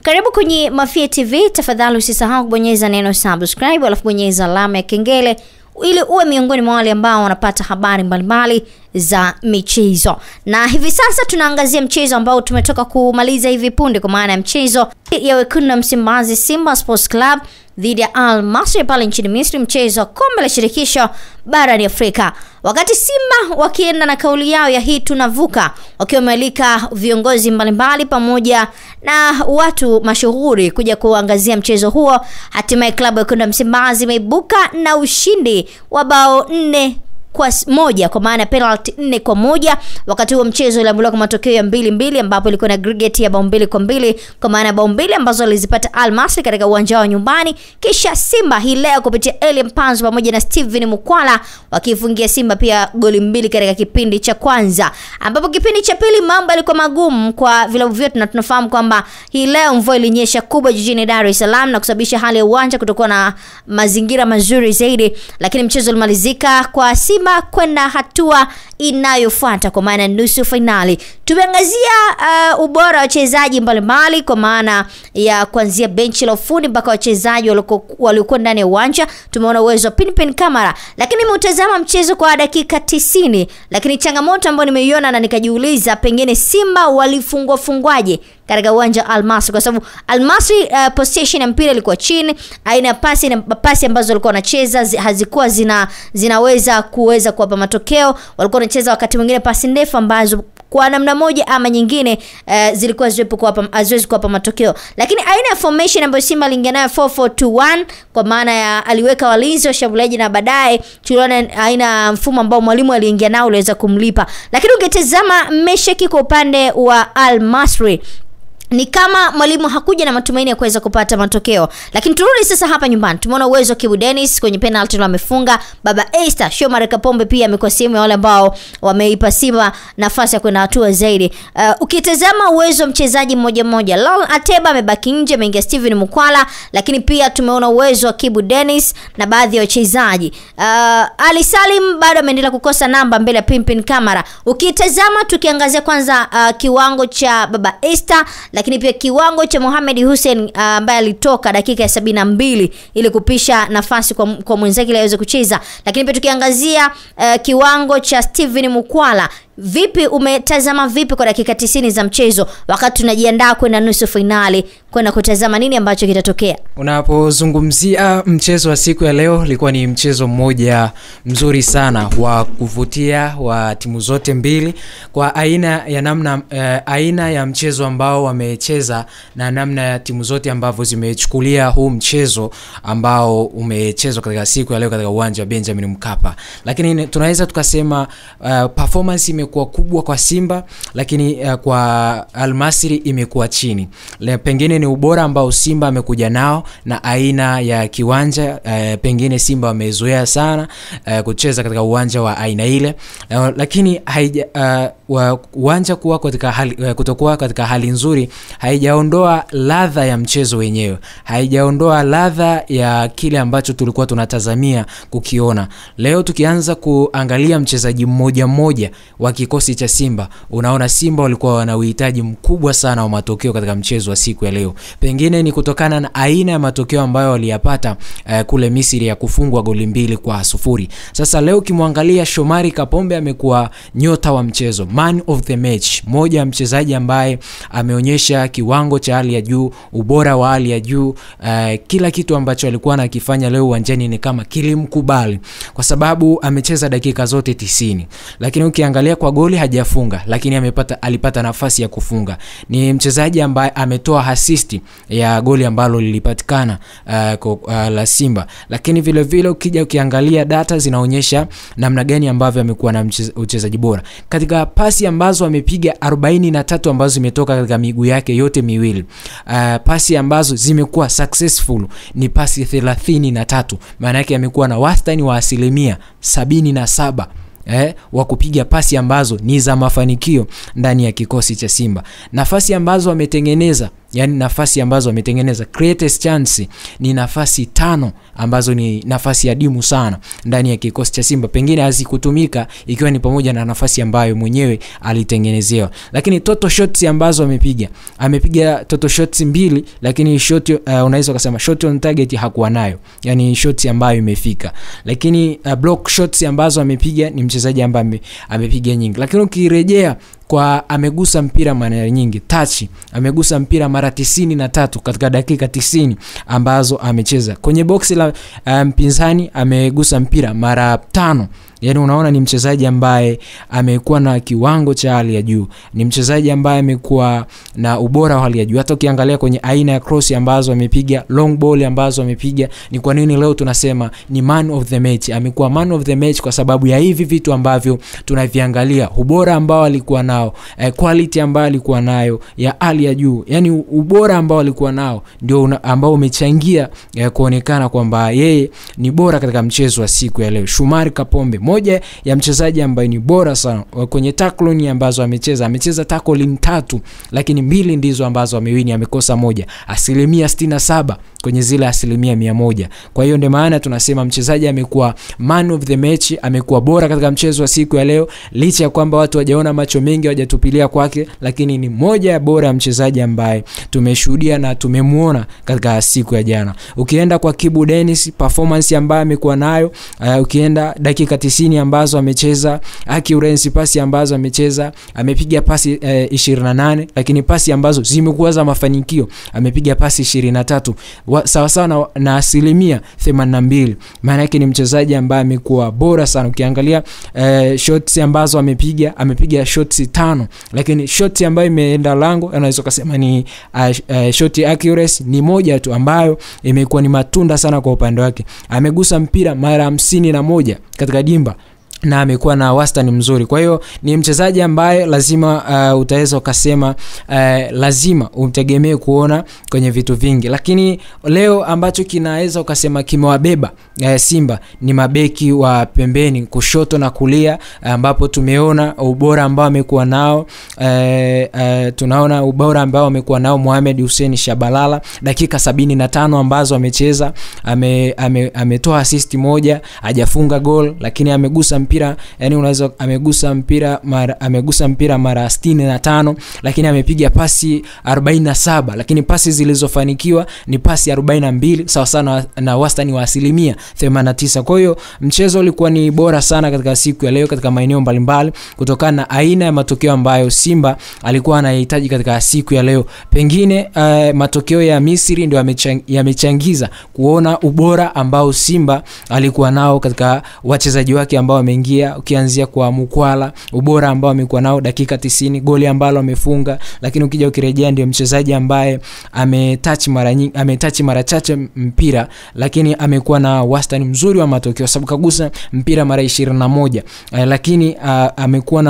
Karibu kwenye Mafia TV. Tafadhali usisahau kubonyeza neno subscribe alafu bonyeza alama ya kengele ili uwe miongoni mwa wale ambao wanapata habari mbalimbali za michezo. Na hivi sasa tunaangazia mchezo ambao tumetoka kumaliza hivi punde, kwa maana ya mchezo ya wekundu wa Msimbazi Simba Sports Club dhidi ya Al Masry pale nchini Misri, mchezo kombe la shirikisho barani Afrika. Wakati Simba wakienda na kauli yao ya hii tunavuka, wakiwa wamealika viongozi mbalimbali pamoja na watu mashuhuri kuja kuangazia mchezo huo, hatimaye klabu ya wekundu wa Msimbazi imeibuka na ushindi wa bao 4-1 kwa maana penalty 4-1. Wakati huo mchezo uliamuliwa kwa matokeo ya 2-2 ambapo ilikuwa na aggregate ya bao 2-2 kwa maana bao 2 ambazo alizipata Al Masry katika uwanja wa nyumbani. Kisha Simba hii leo kupitia Elie Mpanzu pamoja na Steven Mukwala wakifungia Simba pia goli 2 katika kipindi cha kwanza, ambapo kipindi cha pili mambo yalikuwa magumu kwa vilabu vyote, na tunafahamu kwamba hii leo mvua ilinyesha kubwa jijini Dar es Salaam na kusababisha hali ya uwanja kutokuwa na mazingira mazuri zaidi, lakini mchezo ulimalizika kwa Simba kwenda hatua inayofuata kwa maana nusu finali. Tumeangazia ubora wa wachezaji mbalimbali kwa maana ya kuanzia benchi la ufundi mpaka wachezaji waliokuwa ndani ya uwanja. Tumeona uwezo wa Pinpin Kamara, lakini nimeutazama mchezo kwa dakika 90, lakini changamoto ambayo nimeiona na nikajiuliza pengine Simba walifungwaje katika uwanja Al Masry, kwa sababu Al Masry possession ya mpira ilikuwa chini, aina pasi ambazo walikuwa wanacheza hazikuwa zinaweza kuwapa matokeo. Walikuwa wanacheza wakati mwingine pasi ndefu ambazo kwa namna moja ama nyingine zilikuwa haziwezi kuwapa matokeo. Lakini aina ya formation ambayo Simba aliingia nayo 4-4-2-1 kwa maana ya aliweka walinzi washambuliaji, na baadaye tuliona aina mfumo ambao mwalimu aliingia nao uliweza kumlipa. Lakini ungetazama Meshaki kwa upande wa Al Masry, ni kama mwalimu hakuja na matumaini ya kuweza kupata matokeo. Lakini turudi sasa hapa nyumbani, tumeona uwezo wa Kibu Dennis kwenye penalty na amefunga. Baba Esther Shomari Kapombe pia amekuwa sehemu ya wale ambao wameipa Simba nafasi ya kwenda hatua zaidi. Ukitazama uwezo wa mchezaji mmoja, Lol Ateba amebaki nje, ameingia Steven Mukwala, lakini pia tumeona uwezo wa Kibu Dennis na baadhi ya wachezaji. Ali Salim bado ameendelea kukosa namba mbele ya Pinpin Kamara. Ukitazama tukiangazia kwanza kiwango cha Baba Esther, lakini pia kiwango cha Mohamed Hussein ambaye alitoka dakika ya 72 ili kupisha nafasi kwa mwenzake ili aweze kucheza. Lakini pia tukiangazia kiwango cha Steven Mukwala, vipi umetazama vipi kwa dakika 90 za mchezo wakati tunajiandaa kwenda nusu finali, kwenda kutazama nini ambacho kitatokea? Unapozungumzia mchezo wa siku ya leo, ilikuwa ni mchezo mmoja mzuri sana wa kuvutia wa timu zote mbili kwa aina ya mchezo ambao wamecheza na namna ya timu zote ambavyo zimechukulia huu mchezo ambao umechezwa katika siku ya leo katika uwanja wa Benjamin Mkapa. Lakini tunaweza tukasema performance imekuwa kubwa kwa Simba, lakini kwa Al Masry imekuwa chini. Pengine ni ubora ambao Simba amekuja nao na aina ya kiwanja, pengine Simba wamezoea sana kucheza katika uwanja wa aina ile, lakini uwanja kuwa katika kutokuwa katika hali nzuri haijaondoa ladha ya mchezo wenyewe, haijaondoa ladha ya kile ambacho tulikuwa tunatazamia kukiona. Leo tukianza kuangalia mchezaji mmoja wa kikosi cha Simba, unaona Simba walikuwa wana uhitaji mkubwa sana wa matokeo katika mchezo wa siku ya leo. Pengine ni kutokana na aina ya matokeo ambayo waliyapata kule Misri ya kufungwa goli 2-0. Sasa leo kimwangalia Shomari Kapombe amekuwa nyota wa mchezo, man of the match, moja mchezaji ambaye ameonyesha kiwango cha hali ya juu, ubora wa hali ya juu. Kila kitu ambacho alikuwa anakifanya leo uwanjani ni kama kilimkubali, kwa sababu amecheza dakika zote 90. Lakini ukiangalia kwa goli hajafunga, lakini alipata nafasi ya kufunga. Ni mchezaji ambaye ametoa assist ya goli ambalo lilipatikana la Simba. Lakini vile vile ukija ukiangalia data zinaonyesha namna gani ambavyo amekuwa na uchezaji bora. Katika pasi ambazo amepiga 43 ambazo zimetoka katika miguu yake yote miwili, pasi ambazo zimekuwa successful ni pasi 33. Maana yake amekuwa na wastani wa 77% wa kupiga pasi ambazo ni za mafanikio ndani ya kikosi cha Simba. Nafasi ambazo ametengeneza yani nafasi ambazo wametengeneza, greatest chance ni nafasi 5 ambazo ni nafasi adimu sana ndani ya kikosi cha Simba, pengine hazikutumika ikiwa ni pamoja na nafasi ambayo mwenyewe alitengenezewa. Lakini total shots ambazo amepiga total shots 2, lakini shot unaweza kusema shot on target hakuwa nayo, yani shots ambayo imefika. Lakini block shots ambazo amepiga ni mchezaji ambaye amepiga nyingi. Lakini ukirejea kwa amegusa mpira mara nyingi, touch amegusa mpira mara 93 katika dakika 90 ambazo amecheza. Kwenye box la mpinzani amegusa mpira mara 5. Yani unaona ni mchezaji ambaye amekuwa na kiwango cha hali ya juu, ni mchezaji ambaye amekuwa na ubora wa hali ya juu. Hata ukiangalia kwenye aina ya cross ambazo amepiga, long ball ambazo amepiga, ni kwa nini leo tunasema ni man of the match. Amekuwa man of the match kwa sababu ya hivi vitu ambavyo tunaviangalia, ubora ambao alikuwa nao, quality ambayo alikuwa nayo ya hali ya juu. Yani ubora ambao alikuwa nao ndio ambao umechangia kuonekana kwamba yeye ni bora katika mchezo wa siku ya leo. Shomari Kapombe, moja ya mchezaji ambaye ni bora sana kwenye tackling ambazo amecheza tackling 3, lakini 2 ndizo ambazo amewini, amekosa moja. 67% kwenye zile 100%. Kwa hiyo ndio maana tunasema mchezaji amekuwa man of the match, amekuwa bora katika mchezo wa siku ya leo, licha ya kwamba watu hawajaona macho mengi, hawajatupilia kwake, lakini ni moja ya bora ya mchezaji ambaye tumeshuhudia na tumemuona katika siku ya jana. Ukienda kwa Kibu Dennis, performance ambayo amekuwa nayo, ukienda dakika 90 ambazo amecheza, accuracy pasi ambazo amecheza, amepiga pasi 28, lakini pasi ambazo zimekuwa za mafanikio amepiga pasi 23, sawa sawa na 82%. Maana yake ni mchezaji ambaye amekuwa bora sana. Ukiangalia shots ambazo amepiga shots 5, lakini shot ambayo imeenda lango unaweza kusema ni shot accuracy ni moja tu ambayo imekuwa ni matunda sana kwa upande wake. Amegusa mpira mara 51 katika dimba na amekuwa na wastani mzuri. Kwa hiyo ni mchezaji ambaye lazima utaweza ukasema lazima umtegemee kuona kwenye vitu vingi. Lakini leo ambacho kinaweza ukasema kimewabeba Simba ni mabeki wa pembeni kushoto na kulia, ambapo tumeona ubora ambao amekuwa nao. Tunaona ubora ambao amekuwa nao Mohamed Hussein Shabalala, dakika 75 ambazo amecheza, ametoa assist moja, hajafunga goal, lakini amegusa mpira, yani unaweza amegusa mpira mara 65, lakini amepiga pasi 47, lakini pasi zilizofanikiwa ni pasi 42, sawa sana na wastani wa 89%. Kwa hiyo mchezo ulikuwa ni bora sana katika siku ya leo katika maeneo mbalimbali, kutokana na aina ya matokeo ambayo Simba alikuwa anahitaji katika siku ya leo. Pengine matokeo ya Misri ndio yamechangiza kuona ubora ambao Simba alikuwa nao katika wachezaji wake ambao wameingia, ukianzia kwa Mukwala, ubora ambao amekuwa nao dakika 90, goli ambalo amefunga. Lakini ukija ukirejea ndio mchezaji ambaye ametouch mara chache mpira, lakini amekuwa na wastani mzuri wa matokeo, sababu kagusa mpira mara 21, lakini amekuwa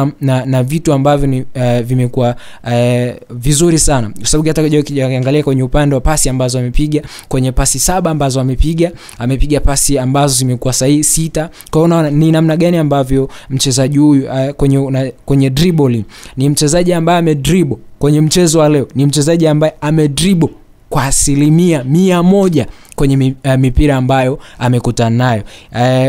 na vitu ambavyo vimekuwa vizuri sana, sababu hata ukiangalia kwenye upande wa pasi ambazo amepiga, kwenye pasi 7 ambazo amepiga pasi ambazo zimekuwa sahihi 6. Kwa hiyo ni namna gani ambavyo mchezaji huyu kwenye dribbling ni mchezaji ambaye amedribble kwenye mchezo wa leo, ni mchezaji ambaye amedribble kwa 100% kwenye mipira ambayo amekutana nayo.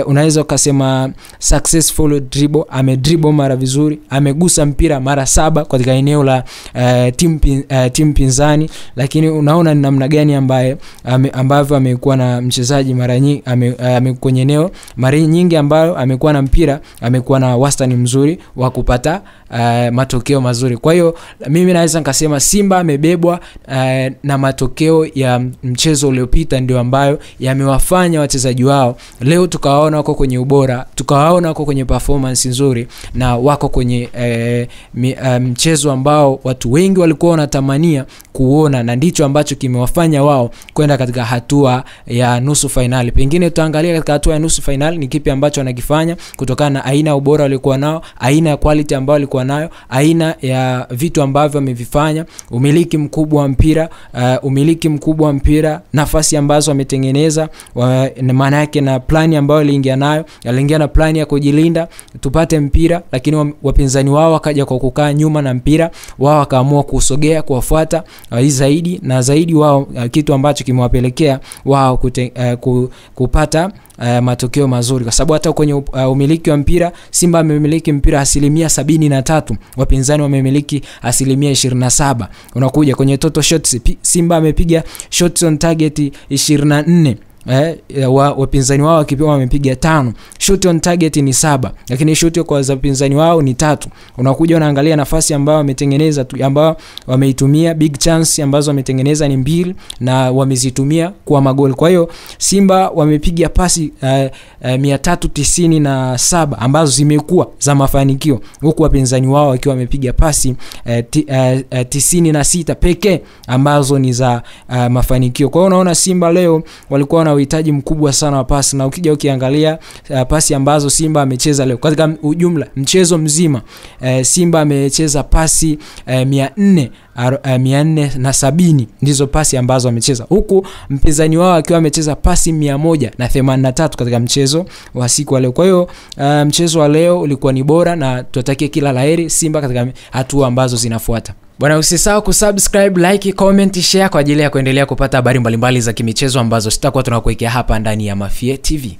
Unaweza ukasema successful dribble, amedribble mara vizuri, amegusa mpira mara 7 katika eneo la timu pinzani. Lakini unaona ni namna gani ambavyo amekuwa na mchezaji mara nyingi kwenye eneo mara nyingi ambayo amekuwa na mpira, amekuwa na wastani mzuri wa kupata matokeo mazuri. Kwa hiyo mimi naweza nikasema Simba amebebwa na matokeo ya mchezo uliopita ndio ambayo yamewafanya wachezaji wao leo tukawaona wako kwenye ubora, tukawaona wako kwenye performance nzuri, na wako kwenye mchezo ambao watu wengi walikuwa wanatamania kuona, na ndicho ambacho kimewafanya wao kwenda kwenda katika hatua ya nusu finali. Pengine tutaangalia katika hatua ya nusu finali ni kipi ambacho wanakifanya kutokana na aina ya ubora walikuwa nao, aina ya quality ambayo walikuwa nayo, aina ya vitu ambavyo wamevifanya, umiliki mkubwa wa mpira, nafasi ambazo wametengeneza, maana yake na plani ambayo aliingia nayo, aliingia na plani ya kujilinda tupate mpira, lakini wapinzani wao wakaja kwa kukaa nyuma na mpira, wao wakaamua kusogea kuwafuata zaidi na zaidi wao, kitu ambacho kimewapelekea wao kupata matokeo mazuri, kwa sababu hata kwenye umiliki wa mpira Simba amemiliki mpira 73%, wapinzani wamemiliki 27%. Unakuja kwenye total shots, Simba amepiga shots on target 24, wapinzani wao wakipewa wamepiga 5. Shot on target ni 7, lakini shot kwa wapinzani wao ni 3. Unakuja unaangalia nafasi ambayo wametengeneza, ambao wameitumia, big chance ambazo wametengeneza ni 2 na wamezitumia kwa magoli. Kwa hiyo Simba wamepiga pasi 397 ambazo zimekuwa za mafanikio, huku wapinzani wao wakiwa wamepiga pasi 96 pekee ambazo ni za mafanikio. Kwa hiyo unaona Simba leo walikuwa na uhitaji mkubwa sana wa pasi, na ukija ukiangalia pasi ambazo Simba amecheza leo katika ujumla mchezo mzima, Simba amecheza pasi 470 ndizo pasi ambazo amecheza, huku mpinzani wao akiwa amecheza pasi 183 katika mchezo wa siku wa leo. Kwa hiyo mchezo wa leo ulikuwa ni bora, na tutatakia kila laheri Simba katika hatua ambazo zinafuata. Bwana, usisahau kusubscribe, like, comment, share kwa ajili ya kuendelea kupata habari mbalimbali za kimichezo ambazo sitakuwa tunakuwekea hapa ndani ya Mafie TV.